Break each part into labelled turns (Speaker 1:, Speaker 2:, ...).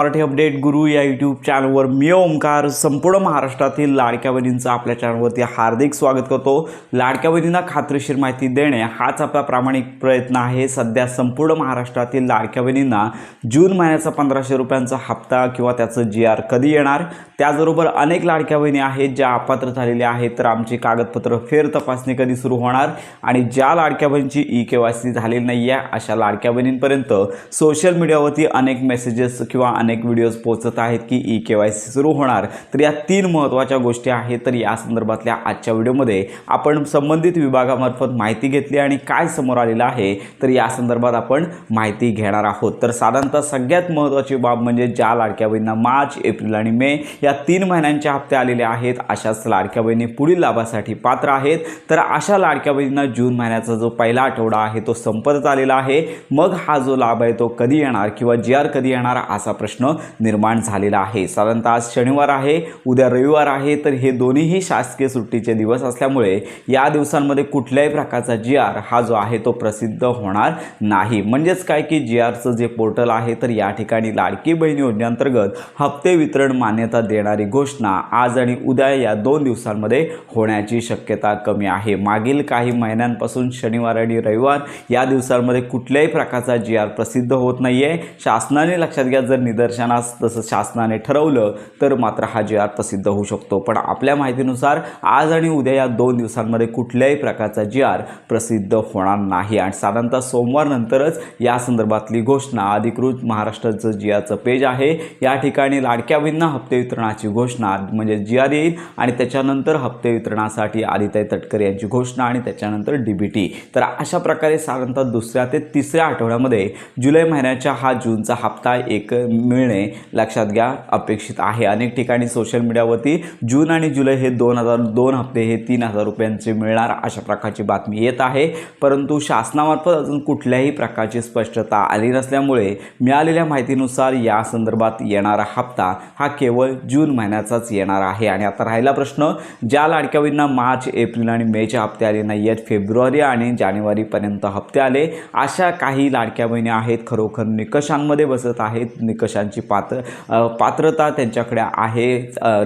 Speaker 1: Marathi update गुरु या YouTube चॅनलवर मी ओमकार संपूर्ण महाराष्ट्रातील लाडक्या बहिणींचं आपल्या चॅनलवरती हार्दिक स्वागत करतो। लाडक्या बहिणींना खात्रीशीर माहिती देणे हाच आपला प्रामाणिक प्रयत्न आहे। सध्या संपूर्ण महाराष्ट्रातील लाडक्या बहिणींना जून महिन्याचा 1500 रुपयांचा हप्ता किंवा त्याचं GR कधी येणार, त्याचबरोबर अनेक लाडक्या बहिणी आहेत ज्या अपात्र झालेल्या आहेत, तर आमची कागदपत्र फेर तपासणी कधी सुरू होणार आणि ज्या लाडक्या बहिणींची KYC झालेली नाही आहे अशा लाडक्या बहिणींपर्यंत सोशल मीडियावरती अनेक मेसेजेस किंवा अनेक व्हिडिओज पोहोचत आहेत की KYC सुरू होणार। तर या 3 महत्त्वाच्या गोष्टी आहेत। तर या संदर्भातल्या आजच्या व्हिडिओमध्ये आपण संबंधित विभागामार्फत माहिती घेतली आणि काय समोर आलेलं आहे तर या संदर्भात आपण माहिती घेणार आहोत। तर साधारणतः सगळ्यात महत्त्वाची बाब म्हणजे ज्या लाडक्या बहिणींना मार्च, एप्रिल आणि मे या 3 महिन्यांचे हप्ते आलेले आहेत अशाच लाडक्या बहिणी पुढील लाभासाठी पात्र आहेत। तर अशा लाडक्या बहिणींना जून महिन्याचा जो पहिला आठवडा आहे तो संपत आलेला आहे। मग हा जो लाभ आहे तो कधी येणार किंवा GR कधी येणार असा प्रश्न निर्माण झालेला आहे। साधारणतः आज शनिवार आहे, उद्या रविवार आहे, तर हे दोन्हीही शासकीय सुट्टीचे दिवस असल्यामुळे या दिवसांमध्ये कुठल्याही प्रकारचा GR हा जो आहे तो प्रसिद्ध होणार नाही। म्हणजेच काय की GRचं जे पोर्टल आहे तर या ठिकाणी लाडकी बहीण योजनेअंतर्गत हप्ते वितरण मान्यता देणारी घोषणा आज आणि उद्या या 2 दिवसांमध्ये होण्याची शक्यता कमी आहे। मागील काही महिन्यांपासून शनिवार आणि रविवार या दिवसांमध्ये कुठल्याही प्रकारचा GR प्रसिद्ध होत नाहीये। शासनाने लक्षात घ्या, जर निदर्शनास तसं शासनाने ठरवलं तर मात्र हा GR प्रसिद्ध होऊ शकतो, पण आपल्या माहितीनुसार आज आणि उद्या या 2 दिवसांमध्ये कुठल्याही प्रकारचा GR प्रसिद्ध होणार नाही आणि साधारणतः सोमवार नंतरच या संदर्भातली घोषणा अधिकृत महाराष्ट्राचं GRचं पेज आहे या ठिकाणी लाडक्या बहिणींना हप्ते वितरणाची घोषणा म्हणजे GR येईल आणि त्याच्यानंतर हप्ते वितरणासाठी आदिताई तटकरे यांची घोषणा आणि त्याच्यानंतर DBT। तर अशा प्रकारे साधारणतः दुसऱ्या ते तिसऱ्या आठवड्यामध्ये जुलै महिन्याच्या हा जूनचा हप्ता मिळणे लक्षात घ्या अपेक्षित आहे। अनेक ठिकाणी सोशल मीडियावरती जून आणि जुलै हे 2 हप्ते हे 3000 रुपयांचे मिळणार अशा प्रकारची बातमी येत आहे, परंतु शासनामार्फत अजून कुठल्याही प्रकारची स्पष्टता आली नसल्यामुळे मिळालेल्या माहितीनुसार या संदर्भात येणारा हप्ता हा केवळ जून महिन्याचाच येणार आहे। आणि आता राहिला प्रश्न, ज्या लाडक्या बहिणींना मार्च, एप्रिल आणि मेचे हप्ते आले नाही आहेत, फेब्रुवारी आणि जानेवारीपर्यंत हप्ते आले अशा काही लाडक्या बहिणी आहेत, खरोखर निकषांमध्ये बसत आहेत, निकषांची पात्रता त्यांच्याकडे आहे,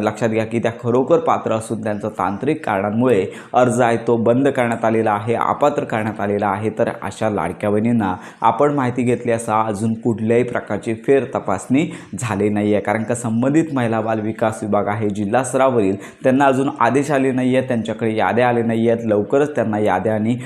Speaker 1: लक्षात घ्या की त्या खरोखर पात्र असून त्यांचा तांत्रिक कारणांमुळे अर्ज आहे तो बंद करण्यात आलेला आहे, अपात्र करण्यात आलेला आहे, तर अशा लाडक्या बहिणींना आपण माहिती घेतली असा अजून कुठल्याही प्रकारची फेर तपासणी झाली नाही आहे। कारण का संबंधित महिला बाल विकास विभाग आहे जिल्हा स्तरावरील त्यांना अजून आदेश आले नाही आहेत, त्यांच्याकडे याद्या आले नाही आहेत। लवकरच त्यांना याद्या आणि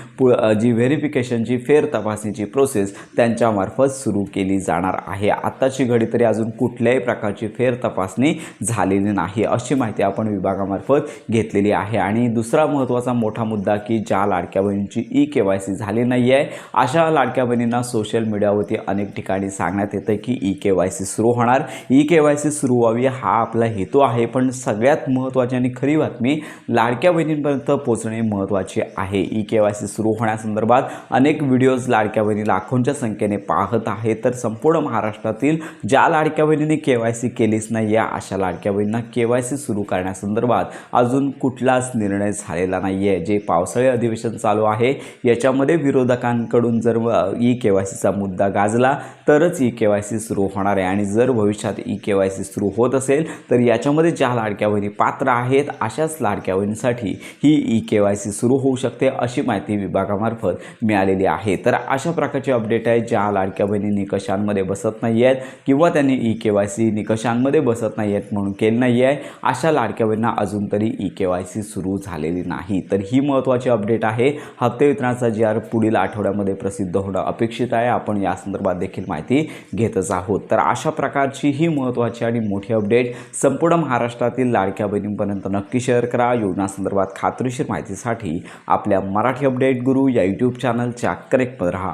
Speaker 1: जी व्हेरिफिकेशनची फेर तपासणीची प्रोसेस त्यांच्यामार्फत सुरू केली जाणार आहे। आत्ताची घडी तरी अजून कुठल्याही प्रकारची फेर तपासणी झालेली नाही अशी माहिती आपण विभागामार्फत घेतलेली आहे। आणि दुसरा महत्त्वाचा मोठा मुद्दा की ज्या लाडक्या बहिणींची KYC झाली नाही आहे अशा लाडक्या बहिणींना सोशल मीडियावरती अनेक ठिकाणी सांगण्यात येतं की KYC सुरू होणार, KYC सुरू व्हावी हा आपला हेतू आहे, पण सगळ्यात महत्त्वाची आणि खरी बातमी लाडक्या बहिणींपर्यंत पोहोचणे महत्त्वाचे आहे। KYC सुरू होण्यासंदर्भात अनेक व्हिडिओज लाडक्या बहिणी लाखोंच्या संख्येने पाहत आहेत, तर संपूर्ण महाराष्ट्रातील ज्या लाडक्या बहिणींनी KYC केलीच नाही आहे अशा लाडक्या बहिणींना KYC सुरू करण्यासंदर्भात अजून कुठलाच निर्णय झालेला नाही आहे। जे पावसाळी अधिवेशन चालू आहे याच्यामध्ये विरोधकांकडून जर KYCचा मुद्दा गाजला तरच KYC सुरू होणार आहे आणि जर भविष्यात KYC सुरू होत असेल तर याच्यामध्ये ज्या लाडक्या बहिणी पात्र आहेत अशाच लाडक्या बहिणींसाठी ही KYC सुरू होऊ शकते अशी माहिती विभागामार्फत मिळालेली आहे। तर अशा प्रकारचे अपडेट आहे, ज्या लाडक्या बहिणी निकषांमध्ये बसत नाही आहेत किंवा त्यांनी KYC निकषांमध्ये बसत नाही आहेत म्हणून केलं नाही आहे अशा लाडक्या बहिणींना अजून तरी KYC सुरू झालेली नाही। तर ही महत्त्वाची अपडेट आहे। हप्ते वितरणाचा GR पुढील आठवड्यामध्ये प्रसिद्ध होणं अपेक्षित आहे, आपण या संदर्भात देखील माहिती घेतच आहोत। तर अशा प्रकारची ही महत्त्वाची आणि मोठी अपडेट संपूर्ण महाराष्ट्रातील लाडक्या बहिणींपर्यंत नक्की शेअर करा। योजनासंदर्भात खात्रीशीर माहितीसाठी आपल्या मराठी अपडेट गुरु या यूट्यूब चॅनलच्या कनेक्टमध्ये राहा।